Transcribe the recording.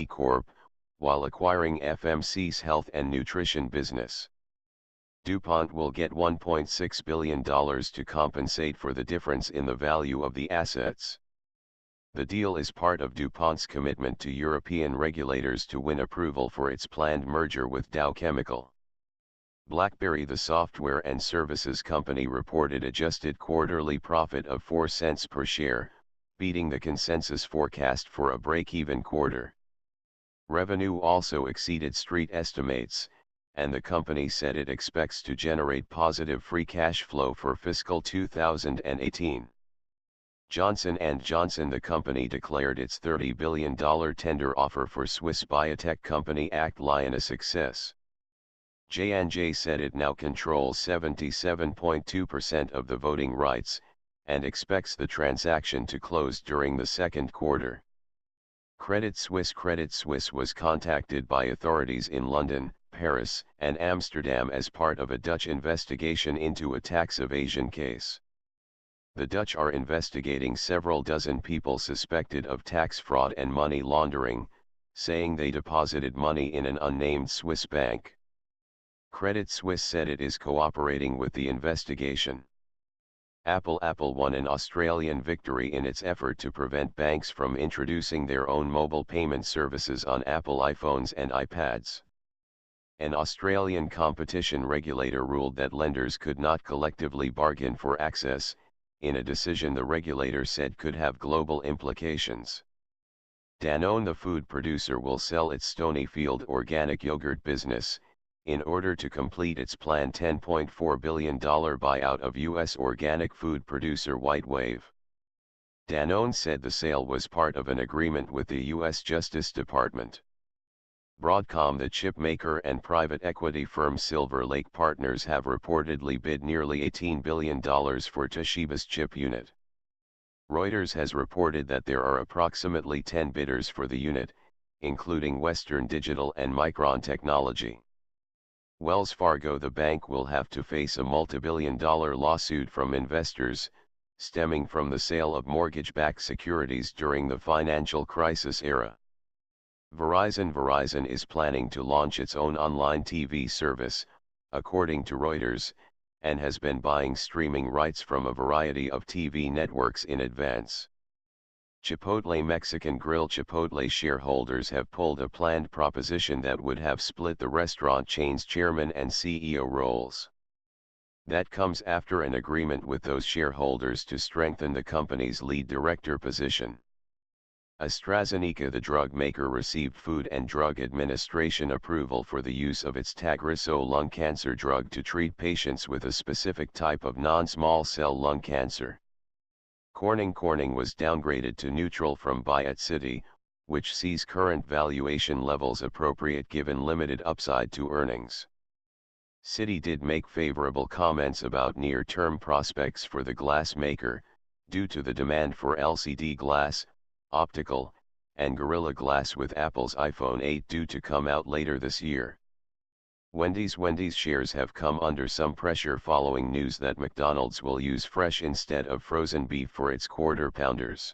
Corp., while acquiring FMC's health and nutrition business. DuPont will get $1.6 billion to compensate for the difference in the value of the assets. The deal is part of DuPont's commitment to European regulators to win approval for its planned merger with Dow Chemical. BlackBerry, the software and services company, reported adjusted quarterly profit of 4 cents per share, beating the consensus forecast for a break-even quarter. Revenue also exceeded street estimates, and the company said it expects to generate positive free cash flow for fiscal 2018. Johnson & Johnson, the company, declared its $30 billion tender offer for Swiss biotech company Actelion a success. JNJ said it now controls 77.2% of the voting rights, and expects the transaction to close during the second quarter. Credit Suisse was contacted by authorities in London, Paris, and Amsterdam as part of a Dutch investigation into a tax evasion case. The Dutch are investigating several dozen people suspected of tax fraud and money laundering, saying they deposited money in an unnamed Swiss bank. Credit Suisse said it is cooperating with the investigation. Apple won an Australian victory in its effort to prevent banks from introducing their own mobile payment services on Apple iPhones and iPads. An Australian competition regulator ruled that lenders could not collectively bargain for access, in a decision the regulator said could have global implications. Danone, the food producer, will sell its Stonyfield organic yogurt business, in order to complete its planned $10.4 billion buyout of U.S. organic food producer White Wave. Danone said the sale was part of an agreement with the U.S. Justice Department. Broadcom, the chip maker, and private equity firm Silver Lake Partners have reportedly bid nearly $18 billion for Toshiba's chip unit. Reuters has reported that there are approximately 10 bidders for the unit, including Western Digital and Micron Technology. Wells Fargo, the bank, will have to face a multi-billion-dollar lawsuit from investors, stemming from the sale of mortgage-backed securities during the financial crisis era. Verizon is planning to launch its own online TV service, according to Reuters, and has been buying streaming rights from a variety of TV networks in advance. Chipotle Mexican Grill Chipotle shareholders have pulled a planned proposition that would have split the restaurant chain's chairman and CEO roles. That comes after an agreement with those shareholders to strengthen the company's lead director position. AstraZeneca, the drug maker, received Food and Drug Administration approval for the use of its Tagrisso lung cancer drug to treat patients with a specific type of non-small cell lung cancer. Corning was downgraded to neutral from buy at Citi, which sees current valuation levels appropriate given limited upside to earnings. Citi did make favorable comments about near-term prospects for the glass maker, due to the demand for LCD glass, optical, and Gorilla Glass, with Apple's iPhone 8 due to come out later this year. Wendy's shares have come under some pressure following news that McDonald's will use fresh instead of frozen beef for its quarter pounders.